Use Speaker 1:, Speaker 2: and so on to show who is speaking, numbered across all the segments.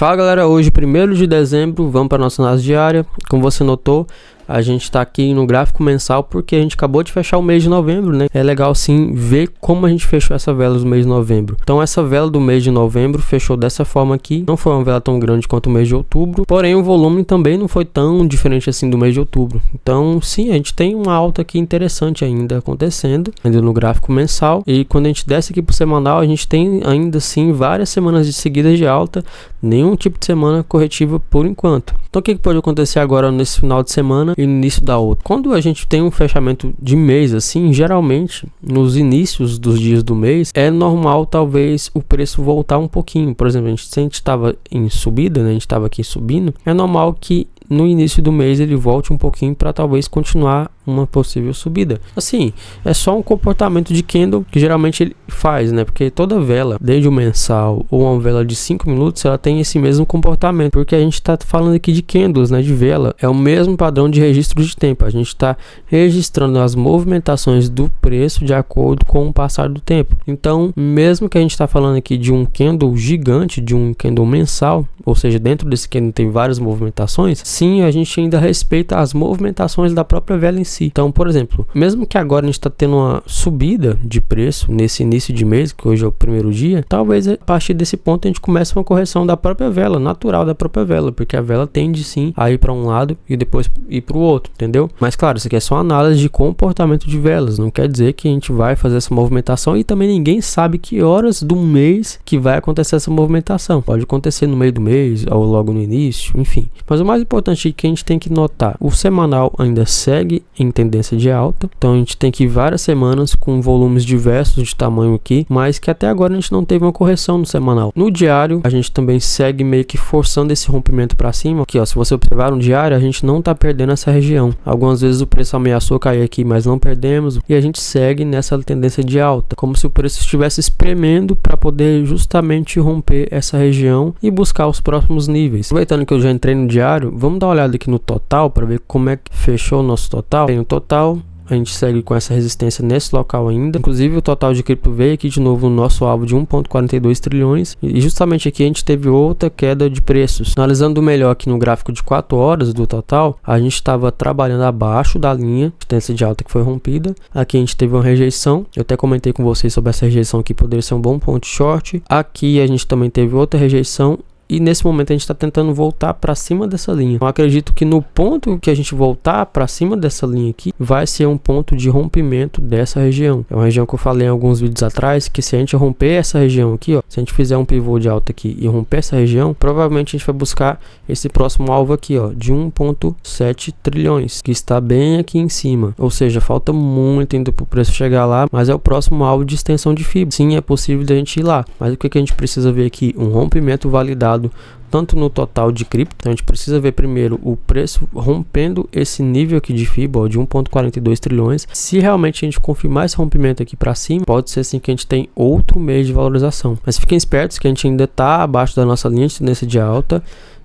Speaker 1: Fala galera, hoje 1º de dezembro, vamos para nossa análise diária. Como você notou, a gente está aqui no gráfico mensal porque a gente acabou de fechar o mês de novembro, né? É legal sim ver como a gente fechou essa vela do mês de novembro. Então essa vela do mês de novembro fechou dessa forma aqui. Não foi uma vela tão grande quanto o mês de outubro, porém o volume também não foi tão diferente assim do mês de outubro. Então sim, a gente tem uma alta aqui interessante ainda acontecendo, ainda no gráfico mensal. E quando a gente desce aqui para o semanal, a gente tem ainda assim várias semanas de seguidas de alta, nenhum tipo de semana corretiva por enquanto. Então o que pode acontecer agora nesse final de semana e no início da outra? Quando a gente tem um fechamento de mês assim, geralmente nos inícios dos dias do mês é normal talvez o preço voltar um pouquinho. Por exemplo, se a gente estava em subida, né, a gente estava aqui subindo, é normal que no início do mês ele volte um pouquinho para talvez continuar uma possível subida. Assim, é só um comportamento de candle que geralmente ele faz, né? Porque toda vela, desde o mensal ou uma vela de 5 minutos, ela tem esse mesmo comportamento, porque a gente está falando aqui de candles, né? De vela, é o mesmo padrão de registro de tempo. A gente está registrando as movimentações do preço de acordo com o passar do tempo. Então, mesmo que a gente está falando aqui de um candle gigante, de um candle mensal, ou seja, dentro desse candle tem várias movimentações, sim, a gente ainda respeita as movimentações da própria vela em si. Então, por exemplo, mesmo que agora a gente está tendo uma subida de preço nesse início de mês, que hoje é o primeiro dia, talvez a partir desse ponto a gente comece uma correção da própria vela, natural da própria vela, porque a vela tende sim a ir para um lado e depois ir para o outro, entendeu? Mas claro, isso aqui é só análise de comportamento de velas, não quer dizer que a gente vai fazer essa movimentação e também ninguém sabe que horas do mês que vai acontecer essa movimentação. Pode acontecer no meio do mês ou logo no início, enfim. Mas o mais importante é que a gente tem que notar, o semanal ainda segue em tendência de alta, então a gente tem que ir várias semanas com volumes diversos de tamanho aqui, mas que até agora a gente não teve uma correção no semanal. No diário a gente também segue meio que forçando esse rompimento para cima aqui, ó. Se você observar no diário, a gente não tá perdendo essa região. Algumas vezes o preço ameaçou cair aqui, mas não perdemos, e a gente segue nessa tendência de alta, como se o preço estivesse espremendo para poder justamente romper essa região e buscar os próximos níveis. Aproveitando que eu já entrei no diário, vamos dar uma olhada aqui no total para ver como é que fechou o nosso total. No total a gente segue com essa resistência nesse local ainda. Inclusive o total de cripto veio aqui de novo no nosso alvo de 1,42 trilhões. E justamente aqui a gente teve outra queda de preços. Analisando melhor aqui no gráfico de 4 horas do total, a gente estava trabalhando abaixo da linha de tendência de alta que foi rompida. Aqui a gente teve uma rejeição. Eu até comentei com vocês sobre essa rejeição aqui, poderia ser um bom ponto short. Aqui a gente também teve outra rejeição. E nesse momento a gente está tentando voltar para cima dessa linha. Eu acredito que no ponto que a gente voltar para cima dessa linha aqui, vai ser um ponto de rompimento dessa região. É uma região que eu falei em alguns vídeos atrás, que se a gente romper essa região aqui, ó, se a gente fizer um pivô de alta aqui e romper essa região, provavelmente a gente vai buscar esse próximo alvo aqui, ó, de 1,7 trilhões, que está bem aqui em cima. Ou seja, falta muito ainda para o preço chegar lá, mas é o próximo alvo de extensão de fibra. Sim, é possível da gente ir lá, mas o que a gente precisa ver aqui? Um rompimento validado tanto no total de cripto. Então a gente precisa ver primeiro o preço rompendo esse nível aqui de FIBA, ó, de 1,42 trilhões. Se realmente a gente confirmar esse rompimento aqui para cima, pode ser assim que a gente tem outro mês de valorização. Mas fiquem espertos que a gente ainda está abaixo da nossa linha de tendência de alta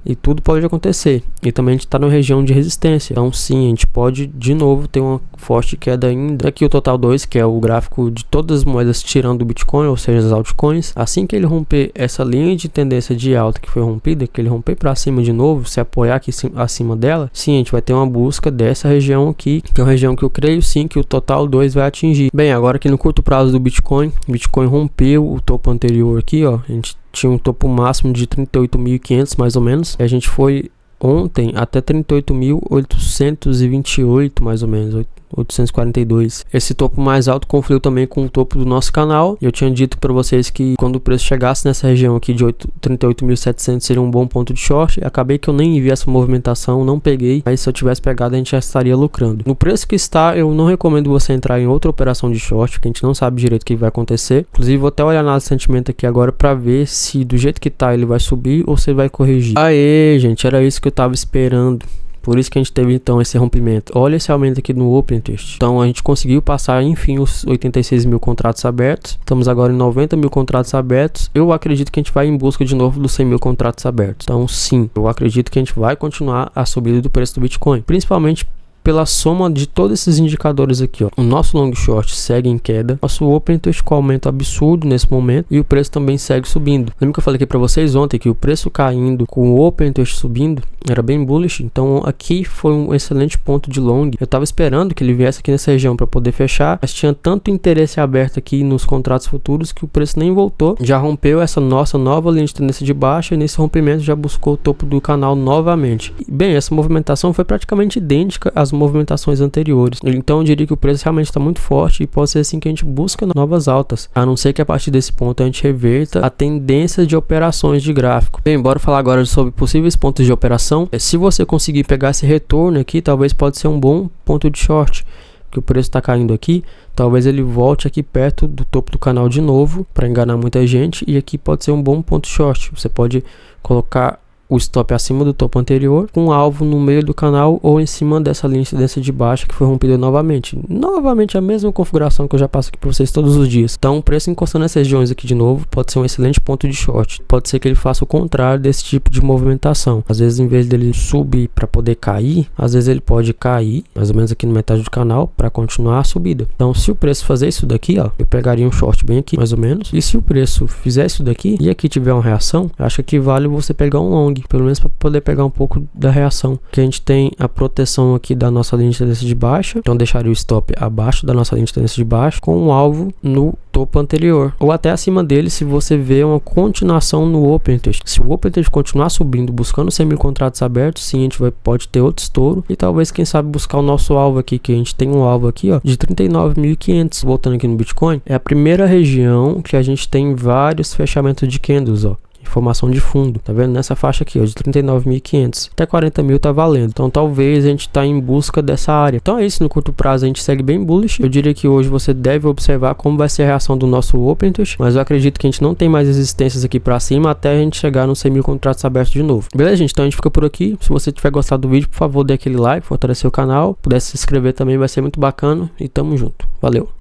Speaker 1: e tudo pode acontecer. E também a gente está na região de resistência. Então sim, a gente pode de novo ter uma forte queda ainda. Aqui o total 2, que é o gráfico de todas as moedas tirando o Bitcoin, ou seja, as altcoins. Assim que ele romper essa linha de tendência de alta que foi rompida, que ele romper para cima de novo, se apoiar aqui acima dela, sim, a gente vai ter uma busca dessa região aqui, que é uma região que eu creio sim que o total 2 vai atingir. Bem, agora aqui no curto prazo do Bitcoin, o Bitcoin rompeu o topo anterior aqui, ó. A gente tinha um topo máximo de 38.500 mais ou menos. E a gente foi ontem até 38.828 mais ou menos, 842. Esse topo mais alto confluiu também com o topo do nosso canal. E eu tinha dito para vocês que quando o preço chegasse nessa região aqui de 38.700 seria um bom ponto de short. Acabei que eu nem vi essa movimentação, não peguei. Mas se eu tivesse pegado a gente já estaria lucrando. No preço que está, eu não recomendo você entrar em outra operação de short, porque a gente não sabe direito o que vai acontecer. Inclusive vou até olhar na análise de sentimento aqui agora para ver se do jeito que tá ele vai subir ou se ele vai corrigir. Aê, gente, era isso que eu tava esperando. Por isso que a gente teve então esse rompimento. Olha esse aumento aqui no Open Interest. Então a gente conseguiu passar enfim os 86 mil contratos abertos. Estamos agora em 90 mil contratos abertos. Eu acredito que a gente vai em busca de novo dos 100 mil contratos abertos. Então sim, eu acredito que a gente vai continuar a subida do preço do Bitcoin. Principalmente pela soma de todos esses indicadores aqui, ó, o nosso long short segue em queda, nosso open interest com aumento absurdo nesse momento e o preço também segue subindo. Lembra que eu falei aqui para vocês ontem que o preço caindo com o open interest subindo era bem bullish? Então aqui foi um excelente ponto de long. Eu tava esperando que ele viesse aqui nessa região para poder fechar, mas tinha tanto interesse aberto aqui nos contratos futuros que o preço nem voltou, já rompeu essa nossa nova linha de tendência de baixa e nesse rompimento já buscou o topo do canal novamente. Bem, essa movimentação foi praticamente idêntica às movimentações anteriores, então eu diria que o preço realmente está muito forte e pode ser assim que a gente busca novas altas, a não ser que a partir desse ponto a gente reverta a tendência de operações de gráfico. Bem, bora falar agora sobre possíveis pontos de operação. Se você conseguir pegar esse retorno aqui, talvez pode ser um bom ponto de short, que o preço está caindo aqui, talvez ele volte aqui perto do topo do canal de novo para enganar muita gente, e aqui pode ser um bom ponto short. Você pode colocar o stop acima do topo anterior, com um alvo no meio do canal ou em cima dessa linha de tendência de baixa que foi rompida novamente. Novamente a mesma configuração que eu já passo aqui para vocês todos os dias. Então o preço encostando nessas regiões aqui de novo pode ser um excelente ponto de short. Pode ser que ele faça o contrário desse tipo de movimentação. Às vezes, em vez dele subir para poder cair, às vezes ele pode cair mais ou menos aqui na metade do canal para continuar a subida. Então se o preço fazer isso daqui, ó, eu pegaria um short bem aqui mais ou menos, e se o preço fizer isso daqui e aqui tiver uma reação, acho que vale você pegar um long, pelo menos para poder pegar um pouco da reação, que a gente tem a proteção aqui da nossa linha de tendência de baixa, então deixaria o stop abaixo da nossa linha de tendência de baixa com um alvo no topo anterior ou até acima dele, se você vê uma continuação no open interest. Se o open interest continuar subindo buscando 100 mil contratos abertos, sim, a gente pode ter outro estouro e talvez, quem sabe, buscar o nosso alvo aqui, que a gente tem um alvo aqui, ó, de 39.500. Voltando aqui no Bitcoin, é a primeira região que a gente tem vários fechamentos de candles, ó, formação de fundo, tá vendo? Nessa faixa aqui, ó, de 39.500 até 40 mil tá valendo. Então talvez a gente tá em busca dessa área. Então é isso, no curto prazo a gente segue bem bullish. Eu diria que hoje você deve observar como vai ser a reação do nosso open interest, mas eu acredito que a gente não tem mais resistências aqui para cima até a gente chegar nos 100 mil contratos abertos de novo. Beleza, gente? Então a gente fica por aqui. Se você tiver gostado do vídeo, por favor, dê aquele like, fortalecer o canal, puder se inscrever também, vai ser muito bacana, e tamo junto. Valeu!